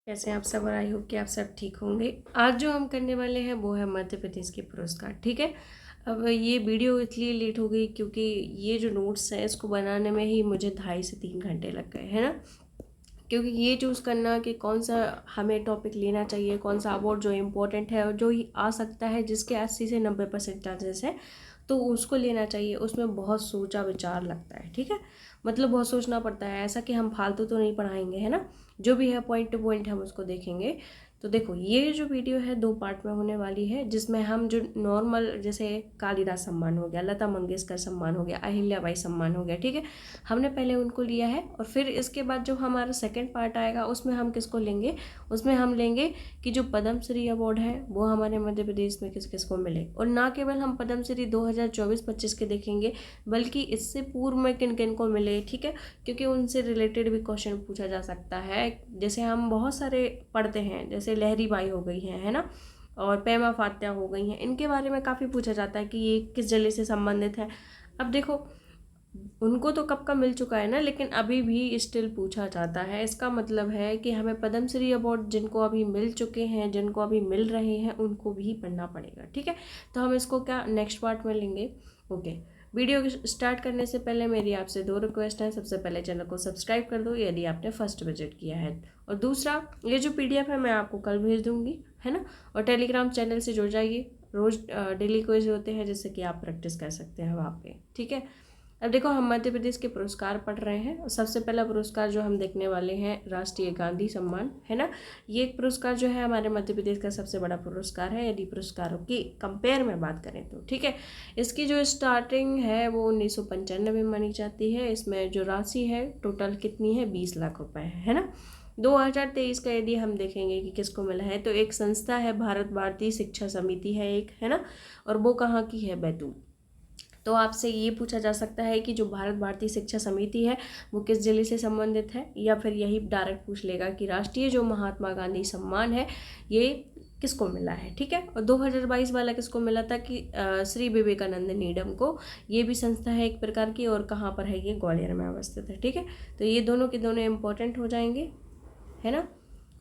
कैसे हैं आप सब और आई होप कि आप सब ठीक होंगे। आज जो हम करने वाले हैं वो है मध्य प्रदेश के पुरस्कार। ठीक है, अब ये वीडियो इसलिए लेट हो गई क्योंकि ये जो नोट्स है इसको बनाने में ही मुझे 2.5 से 3 घंटे लग गए, है ना। क्योंकि ये चूज़ करना कि कौन सा हमें टॉपिक लेना चाहिए, कौन सा अवार्ड जो इम्पोर्टेंट है और जो ही आ सकता है, जिसके 80 से 90% चांसेस है, तो उसको लेना चाहिए। उसमें बहुत सोचा विचार लगता है। ठीक है, मतलब बहुत सोचना पड़ता है, ऐसा कि हम फालतू तो नहीं पढ़ाएंगे, है ना। जो भी है पॉइंट टू पॉइंट हम उसको देखेंगे। तो देखो, ये जो वीडियो है 2 पार्ट में होने वाली है, जिसमें हम जो नॉर्मल जैसे कालिदास सम्मान हो गया, लता मंगेशकर सम्मान हो गया, अहिल्याबाई सम्मान हो गया, ठीक है, हमने पहले उनको लिया है। और फिर इसके बाद जो हमारा सेकंड पार्ट आएगा उसमें हम किसको लेंगे, उसमें हम लेंगे कि जो पद्मश्री अवार्ड है वो हमारे मध्य प्रदेश में किस किस को मिले। और ना केवल हम पद्मश्री 2024-25 के देखेंगे, बल्कि इससे पूर्व में किन किन को मिले। ठीक है, क्योंकि उनसे रिलेटेड भी क्वेश्चन पूछा जा सकता है। जैसे हम बहुत सारे पढ़ते हैं, जैसे लहरी बाई हो गई हैं, है ना, और पेमा फात्या हो गई हैं, इनके बारे में काफ़ी पूछा जाता है कि ये किस जिले से संबंधित है। अब देखो, उनको तो कब का मिल चुका है ना, लेकिन अभी भी स्टिल पूछा जाता है। इसका मतलब है कि हमें पद्मश्री अवार्ड जिनको अभी मिल चुके हैं, जिनको अभी मिल रहे हैं, उनको भी पढ़ना पड़ेगा। ठीक है, तो हम इसको क्या नेक्स्ट पार्ट में लेंगे। ओके, वीडियो स्टार्ट करने से पहले मेरी आपसे 2 रिक्वेस्ट है। सबसे पहले चैनल को सब्सक्राइब कर दो यदि आपने फर्स्ट विजिट किया है, और दूसरा, ये जो PDF है मैं आपको कल भेज दूंगी, है ना। और टेलीग्राम चैनल से जुड़ जाइए, रोज़ डेली क्विज होते हैं जिससे कि आप प्रैक्टिस कर सकते हैं वहाँ पे। ठीक है, अब देखो, हम मध्य प्रदेश के पुरस्कार पढ़ रहे हैं। और सबसे पहला पुरस्कार जो हम देखने वाले हैं, राष्ट्रीय गांधी सम्मान, है ना। ये एक पुरस्कार जो है हमारे मध्य प्रदेश का सबसे बड़ा पुरस्कार है यदि पुरस्कारों की कंपेयर में बात करें तो। ठीक है, इसकी जो स्टार्टिंग है वो 1995 में मानी जाती है। इसमें जो राशि है टोटल कितनी है, 20 लाख रुपए है ना। 2023 का यदि हम देखेंगे कि किसको मिला है, तो एक संस्था है, भारत भारती शिक्षा समिति है एक, है ना, और वो कहाँ की है, बैतूल। तो आपसे ये पूछा जा सकता है कि जो भारत भारतीय शिक्षा समिति है वो किस जिले से संबंधित है, या फिर यही डायरेक्ट पूछ लेगा कि राष्ट्रीय जो महात्मा गांधी सम्मान है ये किसको मिला है। ठीक है, और 2022 वाला किसको मिला था कि श्री विवेकानंद नीडम को। ये भी संस्था है एक प्रकार की, और कहाँ पर है, ये ग्वालियर में अवस्थित है। ठीक है, तो ये दोनों के दोनों इम्पोर्टेंट हो जाएंगे, है ना।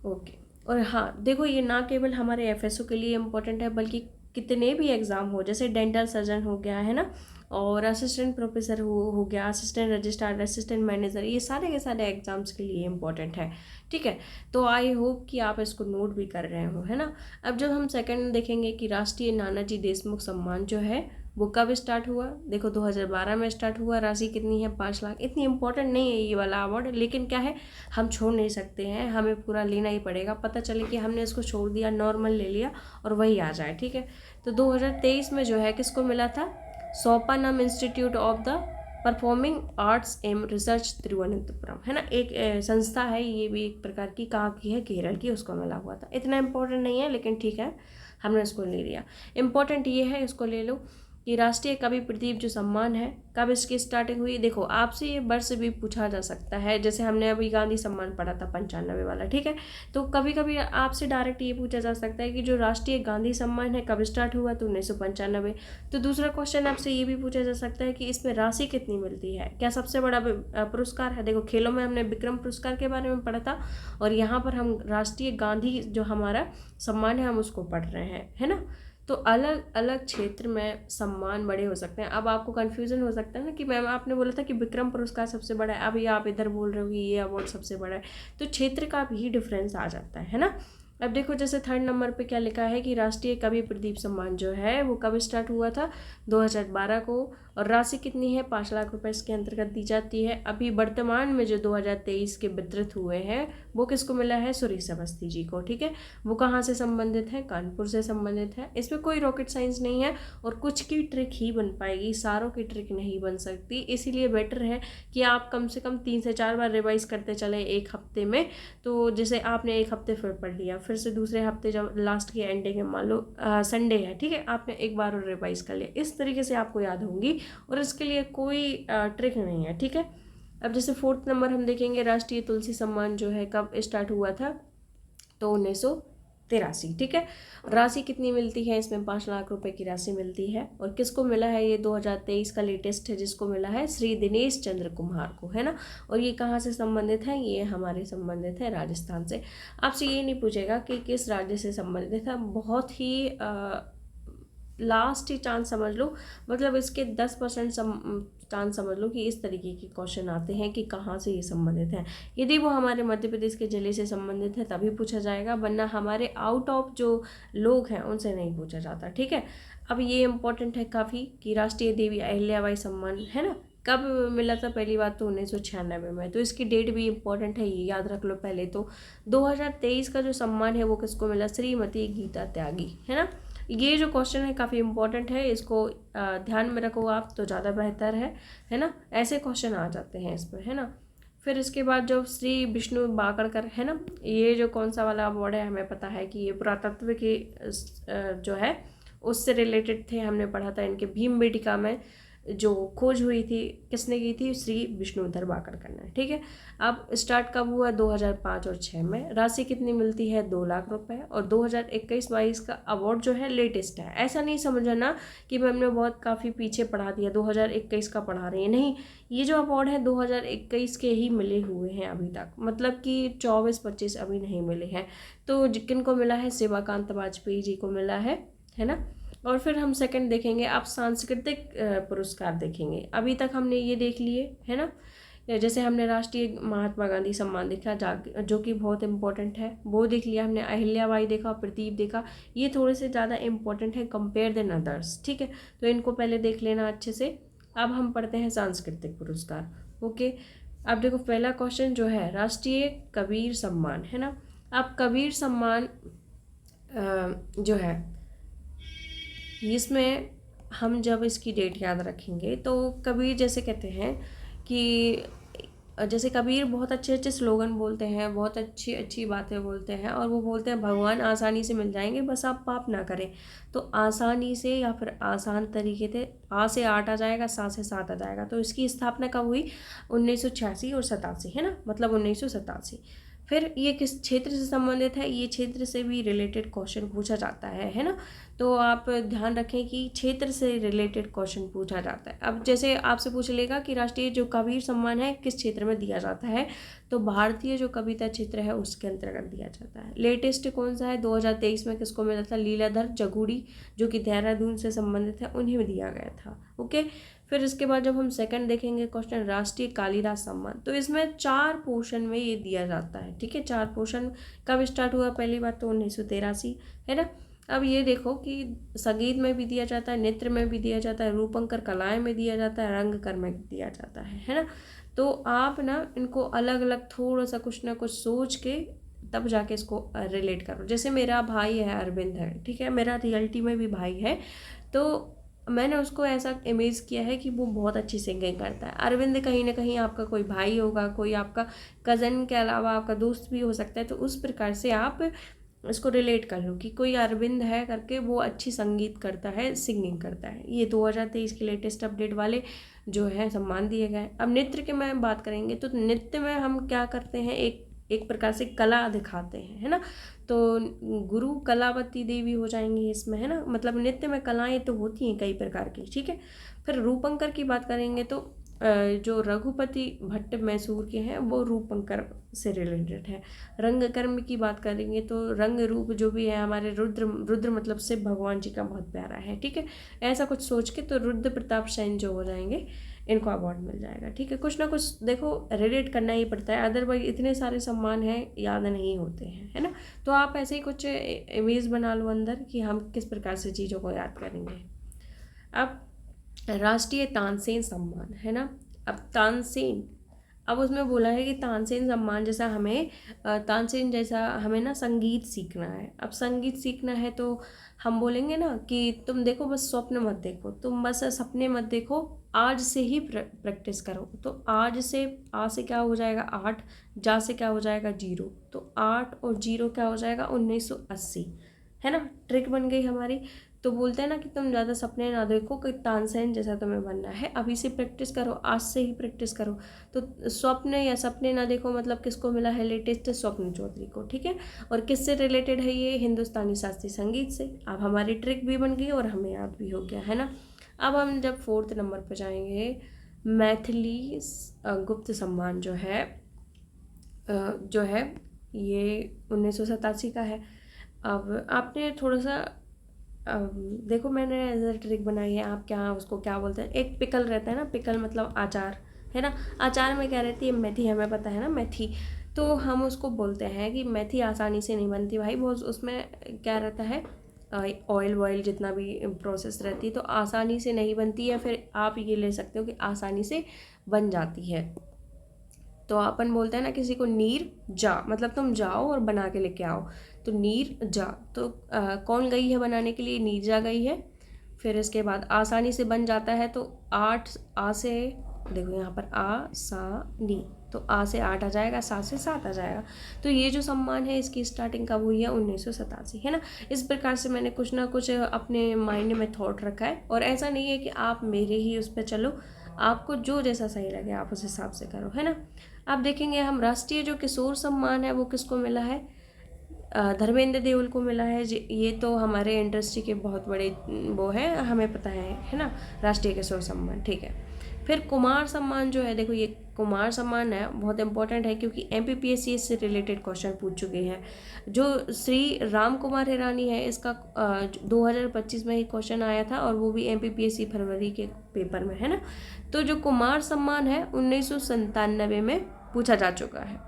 ओके, और हाँ देखो, ये ना केवल हमारे FSO के लिए इम्पोर्टेंट है, बल्कि कितने भी एग्ज़ाम हो, जैसे डेंटल सर्जन हो गया, है ना, और असिस्टेंट प्रोफेसर हो गया, असिस्टेंट रजिस्ट्रार, असिस्टेंट मैनेजर, ये सारे के सारे एग्जाम्स के लिए इम्पोर्टेंट है। ठीक है, तो आई होप कि आप इसको नोट भी कर रहे हो, है ना। अब जब हम सेकंड देखेंगे कि राष्ट्रीय नानाजी देशमुख सम्मान जो है वो कब स्टार्ट हुआ, देखो 2012 में स्टार्ट हुआ। राशि कितनी है, 5 लाख। इतनी इम्पोर्टेंट नहीं है ये वाला अवार्ड, लेकिन क्या है, हम छोड़ नहीं सकते हैं, हमें पूरा लेना ही पड़ेगा। पता चले कि हमने इसको छोड़ दिया, नॉर्मल ले लिया और वही आ जाए। ठीक है, तो 2023 में जो है किसको मिला था, Sopanam institute of the performing arts and research Thiruvananthapuram, है ना, एक संस्था है, ये भी एक प्रकार की, कहाँ की है, केरल की, उसको मिला हुआ था। इतना इम्पोर्टेंट नहीं है, लेकिन ठीक है, हमने इसको ले लिया। इम्पोर्टेंट ये है, इसको ले लो कि राष्ट्रीय कवि प्रदीप जो सम्मान है कब इसकी स्टार्टिंग हुई। देखो, आपसे ये वर्ष भी पूछा जा सकता है, जैसे हमने अभी गांधी सम्मान पढ़ा था 95 वाला। ठीक है, तो कभी कभी आपसे डायरेक्ट ये पूछा जा सकता है कि जो राष्ट्रीय गांधी सम्मान है कब स्टार्ट हुआ, तो 1995। तो दूसरा क्वेश्चन आपसे ये भी पूछा जा सकता है कि इसमें राशि कितनी मिलती है, क्या सबसे बड़ा पुरस्कार है। देखो, खेलों में हमने विक्रम पुरस्कार के बारे में पढ़ा था, और यहाँ पर हम राष्ट्रीय गांधी जो हमारा सम्मान है हम उसको पढ़ रहे हैं, है ना। तो अलग अलग क्षेत्र में सम्मान बड़े हो सकते हैं। अब आपको कन्फ्यूजन हो सकता है ना कि मैम आपने बोला था कि विक्रम पुरस्कार सबसे बड़ा है, अभी आप इधर बोल रहे हो कि ये अवार्ड सबसे बड़ा है, तो क्षेत्र का भी डिफरेंस आ जाता है ना। अब देखो, जैसे थर्ड नंबर पे क्या लिखा है कि राष्ट्रीय कवि प्रदीप सम्मान जो है वो कब स्टार्ट हुआ था, 2012 को, और राशि कितनी है, 5 लाख रुपए इसके अंतर्गत दी जाती है। अभी वर्तमान में जो 2023 के वितरित हुए हैं वो किसको मिला है, सुरेश अवस्थी जी को। ठीक है, वो कहाँ से संबंधित है, कानपुर से संबंधित है। इसमें कोई रॉकेट साइंस नहीं है, और कुछ की ट्रिक ही बन पाएगी, सारों की ट्रिक नहीं बन सकती। इसीलिए बेटर है कि आप कम से कम 3 से 4 बार रिवाइज करते चले एक हफ्ते में। तो जैसे आपने एक हफ्ते फिर पढ़ लिया, फिर से दूसरे हफ्ते जब लास्ट की एंडिंग है, मान लो संडे है, ठीक है, आपने एक बार और रिवाइज कर लिया, इस तरीके से आपको याद होंगी, और इसके लिए कोई ट्रिक नहीं है। ठीक है, अब जैसे फोर्थ नंबर हम देखेंगे, राष्ट्रीय तुलसी सम्मान जो है कब स्टार्ट हुआ था, तो 1983, ठीक है। राशि कितनी मिलती है इसमें? 5 लाख रुपए की राशि मिलती है। और किसको मिला है? ये 2023 का लेटेस्ट है, जिसको मिला है श्री दिनेश चंद्र कुमार को, है ना। और ये कहाँ से संबंधित है? ये हमारे संबंधित है राजस्थान से। आपसे ये नहीं पूछेगा कि किस राज्य से संबंधित है, बहुत ही लास्ट ही चांस समझ लो, मतलब इसके 10% चांस समझ लो कि इस तरीके के क्वेश्चन आते हैं कि कहाँ से ये संबंधित है। यदि वो हमारे मध्य प्रदेश के जिले से संबंधित है तभी पूछा जाएगा, वरना हमारे आउट ऑफ जो लोग हैं उनसे नहीं पूछा जाता, ठीक है। अब ये इम्पोर्टेंट है काफ़ी कि राष्ट्रीय देवी अहिल्याबाई सम्मान, है ना, कब मिला था? पहली बात तो 1996 में, तो इसकी डेट भी इम्पोर्टेंट है, ये याद रख लो पहले तो। 2023 का जो सम्मान है वो किसको मिला? श्रीमती गीता त्यागी, है ना। ये जो क्वेश्चन है काफ़ी इंपॉर्टेंट है, इसको ध्यान में रखो आप तो ज़्यादा बेहतर है ना। ऐसे क्वेश्चन आ जाते हैं इस पर, है ना। फिर इसके बाद जो श्री विष्णु बाकड़कर, है ना, ये जो कौन सा वाला अवार्ड है हमें पता है कि ये पुरातत्व के जो है उससे रिलेटेड थे, हमने पढ़ा था इनके भीमबेटका में जो खोज हुई थी, किसने की थी? श्री विष्णुधर बाकड़कर ने, ठीक है। अब स्टार्ट कब हुआ? 2005 और 6 में। राशि कितनी मिलती है? 2 लाख रुपए। और 2021-22 का अवार्ड जो है लेटेस्ट है, ऐसा नहीं समझना कि मैम ने बहुत काफ़ी पीछे पढ़ा दिया, 2021 का पढ़ा रही है, नहीं। ये जो अवार्ड है 2021 के ही मिले हुए हैं अभी तक, मतलब कि 24-25 अभी नहीं मिले हैं। तो किन को मिला है? शिवाकांत वाजपेयी जी को मिला है ना। और फिर हम सेकंड देखेंगे, आप सांस्कृतिक पुरस्कार देखेंगे। अभी तक हमने ये देख लिए, है ना, जैसे हमने राष्ट्रीय महात्मा गांधी सम्मान देखा जो कि बहुत इंपॉर्टेंट है, वो देख लिया हमने। अहिल्याबाई देखा, प्रदीप देखा, ये थोड़े से ज़्यादा इंपॉर्टेंट है कंपेयर देन अदर्स, ठीक है। तो इनको पहले देख लेना अच्छे से। अब हम पढ़ते हैं सांस्कृतिक पुरस्कार, ओके। अब देखो पहला क्वेश्चन जो है राष्ट्रीय कबीर सम्मान, है ना। अब कबीर सम्मान जो है इसमें हम जब इसकी डेट याद रखेंगे तो कबीर जैसे कहते हैं कि जैसे कबीर बहुत अच्छे अच्छे स्लोगन बोलते हैं, बहुत अच्छी अच्छी बातें बोलते हैं, और वो बोलते हैं भगवान आसानी से मिल जाएंगे, बस आप पाप ना करें। तो आसानी से या फिर आसान तरीके से आ से 8 आ जाएगा, सा से 7 आ जाएगा। तो इसकी स्थापना कब हुई? 1986 और 87, है ना, मतलब 1987। फिर ये किस क्षेत्र से संबंधित है? ये क्षेत्र से भी रिलेटेड क्वेश्चन पूछा जाता है ना। तो आप ध्यान रखें कि क्षेत्र से रिलेटेड क्वेश्चन पूछा जाता है। अब जैसे आपसे पूछ लेगा कि राष्ट्रीय जो कबीर सम्मान है किस क्षेत्र में दिया जाता है, तो भारतीय जो कविता क्षेत्र है उसके अंतर्गत दिया जाता है। लेटेस्ट कौन सा है? 2023 में किसको मिला था? लीलाधर जगूड़ी, जो कि देहरादून से संबंधित है, उन्हें दिया गया था, ओके। फिर इसके बाद जब हम सेकंड देखेंगे क्वेश्चन राष्ट्रीय कालिदास सम्मान, तो इसमें 4 पोर्शन में ये दिया जाता है, ठीक है। 4 पोर्शन कब स्टार्ट हुआ? पहली बात तो 1983, है ना। अब ये देखो कि संगीत में भी दिया जाता है, नृत्य में भी दिया जाता है, रूपंकर कलाएं में दिया जाता है, रंगकर में दिया जाता है ना। तो आप ना इनको अलग अलग थोड़ा सा कुछ ना कुछ सोच के तब जाके इसको रिलेट करो। जैसे मेरा भाई है अरविंद है, ठीक है, मेरा रियलिटी में भी भाई है, तो मैंने उसको ऐसा इमेज किया है कि वो बहुत अच्छी सिंगिंग करता है। अरविंद कहीं ना कहीं आपका कोई भाई होगा, कोई आपका कज़न के अलावा आपका दोस्त भी हो सकता है। तो उस प्रकार से आप इसको रिलेट कर लो कि कोई अरविंद है करके, वो अच्छी संगीत करता है, सिंगिंग करता है। ये 2023 के लेटेस्ट अपडेट वाले जो है सम्मान दिए गए। अब नृत्य के में बात करेंगे तो नृत्य में हम क्या करते हैं, एक प्रकार से कला दिखाते हैं, है ना। तो गुरु कलावती देवी हो जाएंगी इसमें, है ना, मतलब नृत्य में कलाएं तो होती हैं कई प्रकार की, ठीक है। फिर रूपंकर की बात करेंगे तो जो रघुपति भट्ट मैसूर के हैं वो रूपंकर से रिलेटेड है। रंगकर्म की बात करेंगे तो रंग रूप जो भी है हमारे रुद्र मतलब शिव भगवान जी का बहुत प्यारा है, ठीक है। ऐसा कुछ सोच के तो रुद्र प्रताप सेन जो हो जाएंगे, इनको अवार्ड मिल जाएगा, ठीक है। कुछ ना कुछ देखो रिलेट करना ही पड़ता है, अदरवाइज इतने सारे सम्मान हैं याद नहीं होते हैं, है ना। तो आप ऐसे ही कुछ इमेज बना लो अंदर कि हम किस प्रकार से चीज़ों को याद करेंगे। अब राष्ट्रीय तानसेन सम्मान, है ना। अब तानसेन, अब उसमें बोला है कि तानसेन सम्मान जैसा हमें तानसेन जैसा हमें ना संगीत सीखना है। अब संगीत सीखना है तो हम बोलेंगे ना कि तुम देखो बस स्वप्न मत देखो, तुम बस सपने मत देखो, आज से ही प्रैक्टिस करो। तो आज से आ से क्या हो जाएगा 8, जा से क्या हो जाएगा 0, तो 8 और 0 क्या हो जाएगा 1980, है ना। ट्रिक बन गई हमारी। तो बोलते हैं ना कि तुम ज़्यादा सपने ना देखो कि तानसेन जैसा तुम्हें बनना है, अभी से प्रैक्टिस करो, आज से ही प्रैक्टिस करो। तो स्वप्न या सपने ना देखो मतलब किसको मिला है लेटेस्ट? स्वप्न चौधरी को, ठीक है। और किससे रिलेटेड है ये? हिंदुस्तानी शास्त्रीय संगीत से। अब हमारी ट्रिक भी बन गई और हमें याद भी हो गया, है ना। अब हम जब 4th नंबर पर जाएंगे, मैथिली गुप्त सम्मान जो है ये 1987 का है। अब आपने थोड़ा सा देखो मैंने एज अ ट्रिक बनाई है। आप क्या उसको क्या बोलते हैं, एक पिकल रहता है ना, पिकल मतलब अचार, है ना। अचार में क्या रहती है? मेथी, हमें पता है ना मेथी। तो हम उसको बोलते हैं कि मेथी आसानी से नहीं बनती भाई, बहुत उसमें क्या रहता है, ऑयल वॉयल जितना भी प्रोसेस रहती है, तो आसानी से नहीं बनती है। फिर आप ये ले सकते हो कि आसानी से बन जाती है। तो अपन बोलते हैं ना किसी को, नीर जा, मतलब तुम जाओ और बना के लेके आओ। तो नीर जा, तो कौन गई है बनाने के लिए? नीर जा गई है। फिर इसके बाद आसानी से बन जाता है, तो 8 आ से, देखो यहाँ पर आ सा नी, तो आ से 8 आ जाएगा, सा से 7 आ जाएगा। तो ये जो सम्मान है इसकी स्टार्टिंग कब हुई है? 1987, है ना। इस प्रकार से मैंने कुछ ना कुछ अपने माइंड में थॉट रखा है, और ऐसा नहीं है कि आप मेरे ही उस पर चलो, आपको जो जैसा सही लगे आप उस हिसाब से करो, है ना। आप देखेंगे हम राष्ट्रीय जो किशोर सम्मान है वो किसको मिला है? धर्मेंद्र देओल को मिला है। ये तो हमारे इंडस्ट्री के बहुत बड़े वो है, हमें पता है ना, राष्ट्रीय किशोर सम्मान, ठीक है। फिर कुमार सम्मान जो है, देखो ये कुमार सम्मान है, बहुत इंपॉर्टेंट है क्योंकि MPPSC इससे रिलेटेड क्वेश्चन पूछ चुके हैं। जो श्री राम कुमार हिरानी है, इसका 2025 में ही क्वेश्चन आया था, और वो भी MPPSC फरवरी के पेपर में, है ना। तो जो कुमार सम्मान है 1997 में पूछा जा चुका है।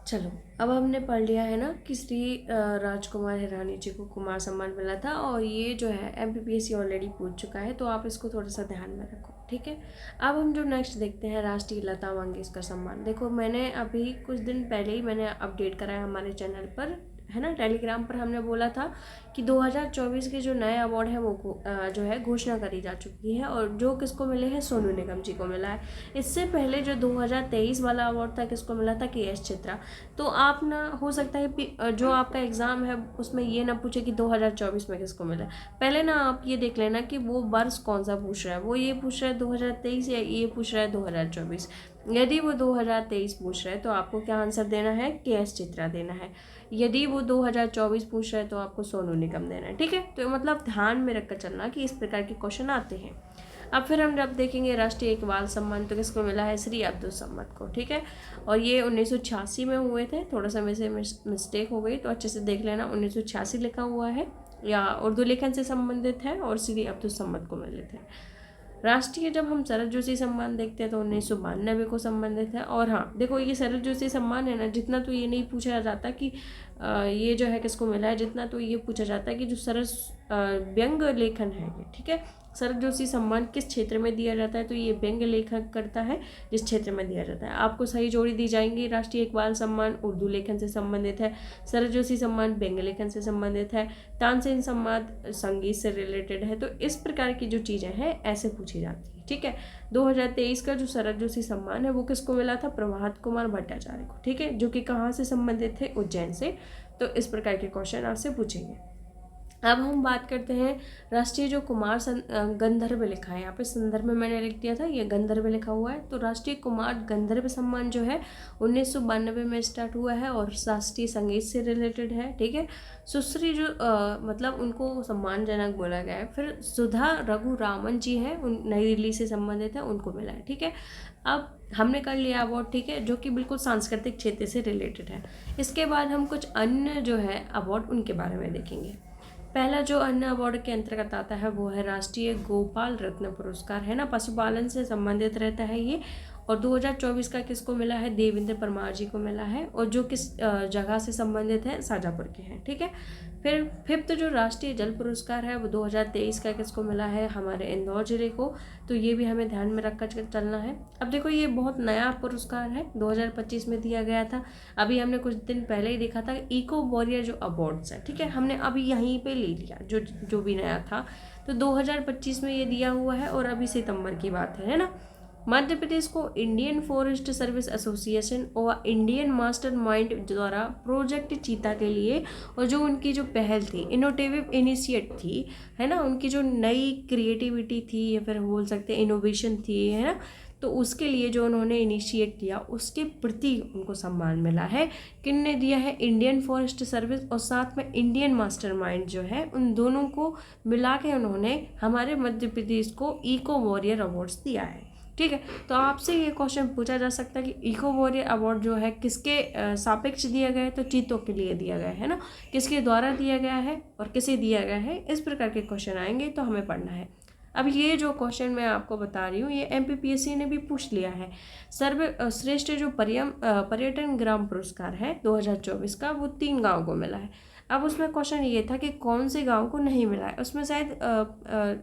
चलो, अब हमने पढ़ लिया है ना कि श्री राजकुमार हिरानी जी को कुमार सम्मान मिला था, और ये जो है MPPSC ऑलरेडी पूछ चुका है, तो आप इसको थोड़ा सा ध्यान में रखो, ठीक है। अब हम जो नेक्स्ट देखते हैं, राष्ट्रीय लता मंगेशकर सम्मान। देखो मैंने अभी कुछ दिन पहले ही मैंने अपडेट कराया हमारे चैनल पर, है ना, टेलीग्राम पर। हमने बोला था कि 2024 के जो नए अवार्ड हैं वो जो है घोषणा करी जा चुकी है, और जो किसको मिले हैं? सोनू निगम जी को मिला है। इससे पहले जो 2023 वाला अवार्ड था किसको मिला था? KS चित्रा। तो आप ना, हो सकता है जो आपका एग्ज़ाम है उसमें ये ना पूछे कि 2024 में किसको मिला है। पहले ना आप ये देख लेना कि वो वर्ष कौन सा पूछ रहा है, वो ये पूछ रहा है 2023 या ये पूछ रहा है 2024। यदि वो 2023 पूछ रहा है तो आपको क्या आंसर देना है? KS चित्रा देना है। यदि वो 2024 पूछ रहा है तो आपको सोनू निगम देना है, ठीक है। तो मतलब ध्यान में रखकर चलना कि इस प्रकार के क्वेश्चन आते हैं। अब फिर हम जब देखेंगे राष्ट्रीय इकबाल सम्मान, तो किसको मिला है? श्री अब्दुल समद को, ठीक है। और ये 1986 में हुए थे, थोड़ा सा मेरे से मिस्टेक हो गई, तो अच्छे से देख लेना, 1986 लिखा हुआ है, या उर्दू लेखन से संबंधित है, और श्री अब्दुल समद को मिले थे। राष्ट्रीय जब हम शरद जोशी सम्मान देखते हैं तो 1992 को संबंधित है। और हाँ देखो, ये शरद जोशी सम्मान है ना, जितना तो ये नहीं पूछा जाता कि ये जो है किसको मिला है, जितना तो ये पूछा जाता है कि जो सरस व्यंग लेखन है ये, ठीक है। शरद जोशी सम्मान किस क्षेत्र में दिया जाता है? तो ये व्यंग्य लेखन करता है जिस क्षेत्र में दिया जाता है। आपको सही जोड़ी दी जाएंगी। राष्ट्रीय इकबाल सम्मान उर्दू लेखन से संबंधित है, शरद जोशी सम्मान व्यंग्य लेखन से संबंधित है, तानसेन सम्मान संगीत से रिलेटेड है। तो इस प्रकार की जो चीज़ें हैं ऐसे पूछी जाती है, ठीक है। 2023 का जो शरद जोशी सम्मान है वो किसको मिला था? प्रभात कुमार भट्टाचार्य को, ठीक है, जो कि कहाँ से संबंधित थे? उज्जैन से। तो इस प्रकार के क्वेश्चन आपसे पूछेंगे। अब हम बात करते हैं राष्ट्रीय जो कुमार गंधर्व लिखा है, यहाँ पे संदर्भ में मैंने लिख दिया था, ये गंधर्व लिखा हुआ है। तो राष्ट्रीय कुमार गंधर्व सम्मान जो है 1992 में स्टार्ट हुआ है और शास्त्रीय संगीत से रिलेटेड है, ठीक है। सुश्री जो मतलब उनको सम्मानजनक बोला गया है। फिर सुधा रघुरामन जी है, उन नई दिल्ली से संबंधित है, उनको मिला है, ठीक है। अब हमने कर लिया अवार्ड, ठीक है, जो कि बिल्कुल सांस्कृतिक क्षेत्र से रिलेटेड है। इसके बाद हम कुछ अन्य जो है अवार्ड उनके बारे में देखेंगे। पहला जो अन्य अवार्ड के अंतर्गत आता है वो है राष्ट्रीय गोपाल रत्न पुरस्कार, है ना, पशुपालन से संबंधित रहता है ये। और 2024 का किसको मिला है? देवेंद्र परमार जी को मिला है, और जो किस जगह से संबंधित है? शाजापुर के हैं, ठीक है। फिर 5th जो राष्ट्रीय जल पुरस्कार है वो 2023 का किसको मिला है? हमारे इंदौर जिले को। तो ये भी हमें ध्यान में रखकर चलना है। अब देखो ये बहुत नया पुरस्कार है, 2025 में दिया गया था। अभी हमने कुछ दिन पहले ही देखा था इको वॉरियर जो अवार्ड्स है, ठीक है, हमने अभी यहीं पे ले लिया जो भी नया था। तो 2025 में ये दिया हुआ है, और अभी सितंबर की बात है ना। मध्य प्रदेश को इंडियन फॉरेस्ट सर्विस एसोसिएशन और इंडियन मास्टर माइंड द्वारा प्रोजेक्ट चीता के लिए, और जो उनकी जो पहल थी, इनोवेटिव इनिशिएट थी, है ना, उनकी जो नई क्रिएटिविटी थी या फिर बोल सकते हैं इनोवेशन थी, है ना, तो उसके लिए जो उन्होंने इनिशिएट किया उसके प्रति उनको सम्मान मिला है। किनने दिया है? इंडियन फॉरेस्ट सर्विस और साथ में इंडियन मास्टरमाइंड जो है, उन दोनों को मिला के उन्होंने हमारे मध्य प्रदेश को इको वॉरियर अवार्ड्स दिया है। ठीक है, तो आपसे ये क्वेश्चन पूछा जा सकता है कि इको वॉरियर अवार्ड जो है किसके सापेक्ष दिया गया है? तो चीतों के लिए दिया गया है ना, किसके द्वारा दिया गया है और किसे दिया गया है, इस प्रकार के क्वेश्चन आएंगे तो हमें पढ़ना है। अब ये जो क्वेश्चन मैं आपको बता रही हूँ ये MPPSC ने भी पूछ लिया है। सर्वश्रेष्ठ जो पर्यटन ग्राम पुरस्कार है 2024 का, वो 3 गाँव को मिला है। अब उसमें क्वेश्चन ये था कि कौन से गाँव को नहीं मिला है, उसमें शायद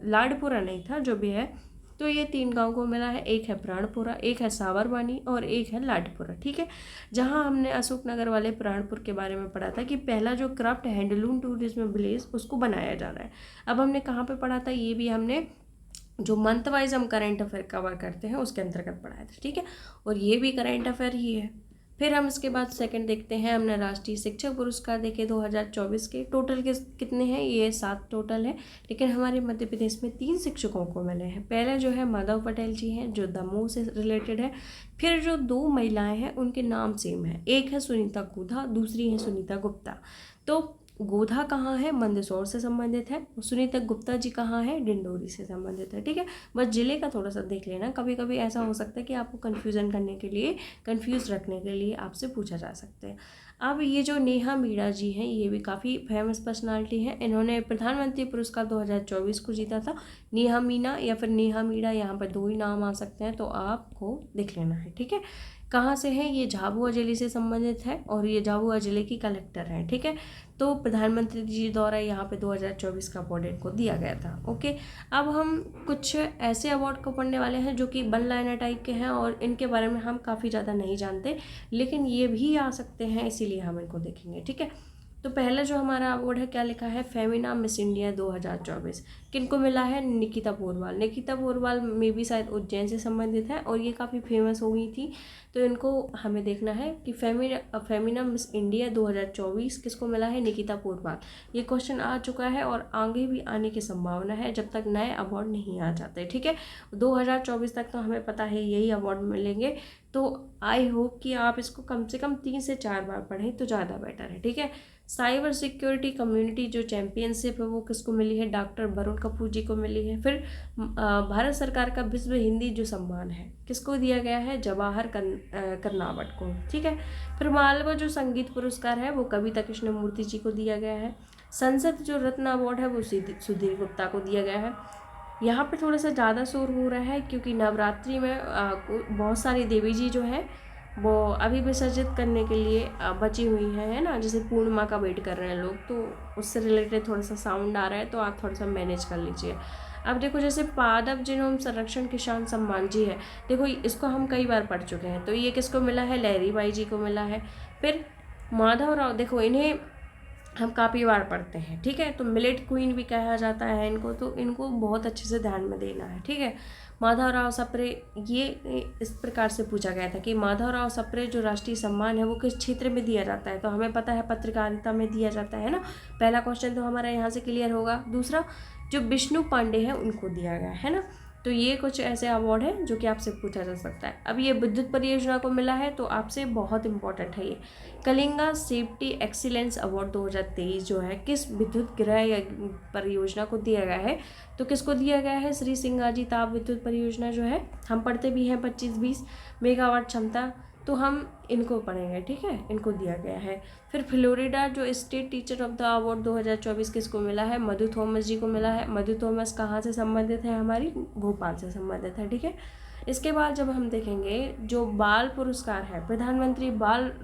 लाडपुरा नहीं था, जो भी है, तो ये 3 गाँव को मिला है। एक है प्राणपुरा, एक है साबरवानी और एक है लाडपुरा। ठीक है, जहाँ हमने अशोकनगर वाले प्राणपुर के बारे में पढ़ा था कि पहला जो क्राफ्ट हैंडलूम टूरिज्म विलेज उसको बनाया जा रहा है। अब हमने कहाँ पे पढ़ा था? ये भी हमने जो मंथ वाइज हम करंट अफेयर कवर करते हैं उसके अंतर्गत पढ़ाया था। ठीक है, और ये भी करंट अफेयर ही है। फिर हम इसके बाद सेकंड देखते हैं, हमने राष्ट्रीय शिक्षक पुरस्कार देखे 2024 के। टोटल के कितने हैं? ये 7 टोटल है, लेकिन हमारे मध्य प्रदेश में 3 शिक्षकों को मिले हैं। पहले जो है माधव पटेल जी हैं, जो दमोह से रिलेटेड है। फिर जो 2 महिलाएं हैं उनके नाम सेम है, एक है सुनीता गोधा, दूसरी है सुनीता गुप्ता। तो गोधा कहाँ है? मंदसौर से संबंधित है। सुनीता गुप्ता जी कहाँ है? डिंडोरी से संबंधित है। ठीक है, बस जिले का थोड़ा सा देख लेना, कभी कभी ऐसा हो सकता है कि आपको कन्फ्यूज़न करने के लिए, कन्फ्यूज़ रखने के लिए आपसे पूछा जा सकता है। अब ये जो नेहा मीणा जी हैं, ये भी काफ़ी फेमस पर्सनालिटी है। इन्होंने प्रधानमंत्री पुरस्कार 2024 को जीता था। नेहा मीणा या फिर नेहा मीणा, यहाँ पर 2 ही नाम आ सकते हैं, तो आपको देख लेना है। ठीक है, कहाँ से है? ये झाबुआ जिले से संबंधित है और ये झाबुआ जिले की कलेक्टर हैं। ठीक है, तो प्रधानमंत्री जी द्वारा यहाँ पे 2024 का अवार्ड इनको दिया गया था। ओके, अब हम कुछ ऐसे अवार्ड को पढ़ने वाले हैं जो कि वन लाइनर टाइप के हैं और इनके बारे में हम काफ़ी ज़्यादा नहीं जानते, लेकिन ये भी आ सकते हैं, इसीलिए हम इनको देखेंगे। ठीक है, तो पहला जो हमारा अवार्ड है, क्या लिखा है? फेमिना मिस इंडिया 2024 किनको मिला है? निकिता पोरवाल। निकिता पोरवाल में भी शायद उज्जैन से संबंधित है और ये काफ़ी फेमस हो गई थी, तो इनको हमें देखना है कि फेमिना मिस इंडिया 2024 किसको मिला है? निकिता पोरवाल। ये क्वेश्चन आ चुका है और आगे भी आने की संभावना है जब तक नए अवार्ड नहीं आ जाते। ठीक है, 2024 तक तो हमें पता है यही अवार्ड मिलेंगे, तो आई होप कि आप इसको कम से कम 3 से 4 बार पढ़ें तो ज़्यादा बेटर है। ठीक है, साइबर सिक्योरिटी कम्युनिटी जो चैंपियनशिप है वो किसको मिली है? डॉक्टर वरुण कपूर जी को मिली है। फिर भारत सरकार का विश्व हिंदी जो सम्मान है किसको दिया गया है? जवाहर कर्नावट को। ठीक है, फिर मालवा जो संगीत पुरस्कार है वो कविता कृष्णमूर्ति जी को दिया गया है। संसद जो रत्न अवार्ड है वो सुधीर गुप्ता को दिया गया है। यहाँ पे थोड़ा सा ज़्यादा शोर हो रहा है क्योंकि नवरात्रि में बहुत सारी देवी जी जो है वो अभी विसर्जित करने के लिए बची हुई है ना, जैसे पूर्णिमा का वेट कर रहे हैं लोग, तो उससे रिलेटेड थोड़ा सा साउंड आ रहा है, तो आप थोड़ा सा मैनेज कर लीजिए। अब देखो, जैसे पादप जिनोम संरक्षण किसान सम्मान जी है, देखो इसको हम कई बार पढ़ चुके हैं, तो ये किसको मिला है? लहरी बाई जी को मिला है। फिर माधव राव, देखो इन्हें हम काफ़ी बार पढ़ते हैं। ठीक है, तो मिलेट क्वीन भी कहा जाता है इनको, तो इनको बहुत अच्छे से ध्यान में देना है। ठीक है, माधवराव सप्रे, ये इस प्रकार से पूछा गया था कि माधवराव सप्रे जो राष्ट्रीय सम्मान है वो किस क्षेत्र में दिया जाता है? तो हमें पता है पत्रकारिता में दिया जाता है ना। पहला क्वेश्चन तो हमारा यहाँ से क्लियर होगा। दूसरा, जो विष्णु पांडे हैं उनको दिया गया है ना। तो ये कुछ ऐसे अवार्ड है जो कि आपसे पूछा जा सकता है। अब ये विद्युत परियोजना को मिला है, तो आपसे बहुत इंपॉर्टेंट है ये। कलिंगा सेफ्टी एक्सीलेंस अवार्ड 2023 जो है किस विद्युत गृह या परियोजना को दिया गया है? तो किसको दिया गया है? श्री सिंगाजी ताप विद्युत परियोजना जो है, हम पढ़ते भी हैं 25-20 मेगावाट क्षमता, तो हम इनको पढ़ेंगे। ठीक है, इनको दिया गया है। फिर फ्लोरिडा जो state teacher of the award 2024 किसको मिला है? मधु थॉमस जी को मिला है। मधु थॉमस कहाँ से संबंधित है? हमारी भोपाल से संबंधित है। ठीक है, इसके बाद जब हम देखेंगे जो बाल पुरस्कार है, प्रधानमंत्री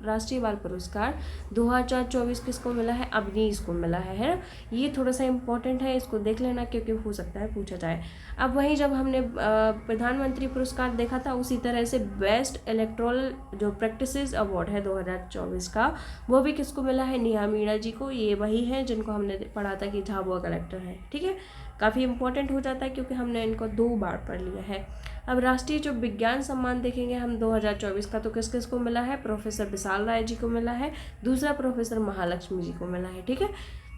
राष्ट्रीय बाल पुरस्कार 2024 किसको मिला है? अवनीश को मिला है ना। ये थोड़ा सा इंपॉर्टेंट है, इसको देख लेना क्योंकि हो सकता है पूछा जाए। अब वहीं जब हमने प्रधानमंत्री पुरस्कार देखा था, उसी तरह से बेस्ट इलेक्टोरल जो प्रैक्टिसेस अवार्ड है 2024 का, वो भी किसको मिला है? नेहा मीणा जी को। ये वही है जिनको हमने पढ़ा था कि झाबुआ कलेक्टर है। ठीक है, काफ़ी इंपॉर्टेंट हो जाता है क्योंकि हमने इनको 2 बार पढ़ लिया है। अब राष्ट्रीय जो विज्ञान सम्मान देखेंगे हम 2024 का, तो किस किस को मिला है? प्रोफेसर विशाल राय जी को मिला है, दूसरा प्रोफेसर महालक्ष्मी जी को मिला है। ठीक है,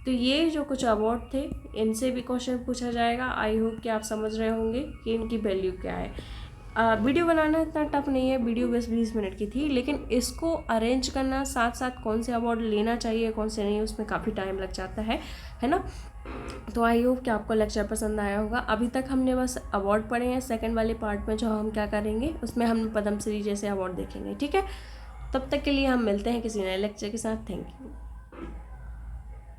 तो ये जो कुछ अवार्ड थे इनसे भी क्वेश्चन पूछा जाएगा। आई होप कि आप समझ रहे होंगे कि इनकी वैल्यू क्या है। वीडियो बनाना इतना टफ नहीं है, वीडियो बस 20 मिनट की थी, लेकिन इसको अरेंज करना, साथ साथ कौन से अवार्ड लेना चाहिए कौन से नहीं, उसमें काफ़ी टाइम लग जाता है ना। तो आई होप कि आपको लेक्चर पसंद आया होगा। अभी तक हमने बस अवार्ड पढ़े हैं। सेकंड वाले पार्ट में जो हम क्या करेंगे उसमें हम पद्मश्री जैसे अवार्ड देखेंगे। ठीक है, तब तक के लिए हम मिलते हैं किसी नए लेक्चर के साथ। Thank you.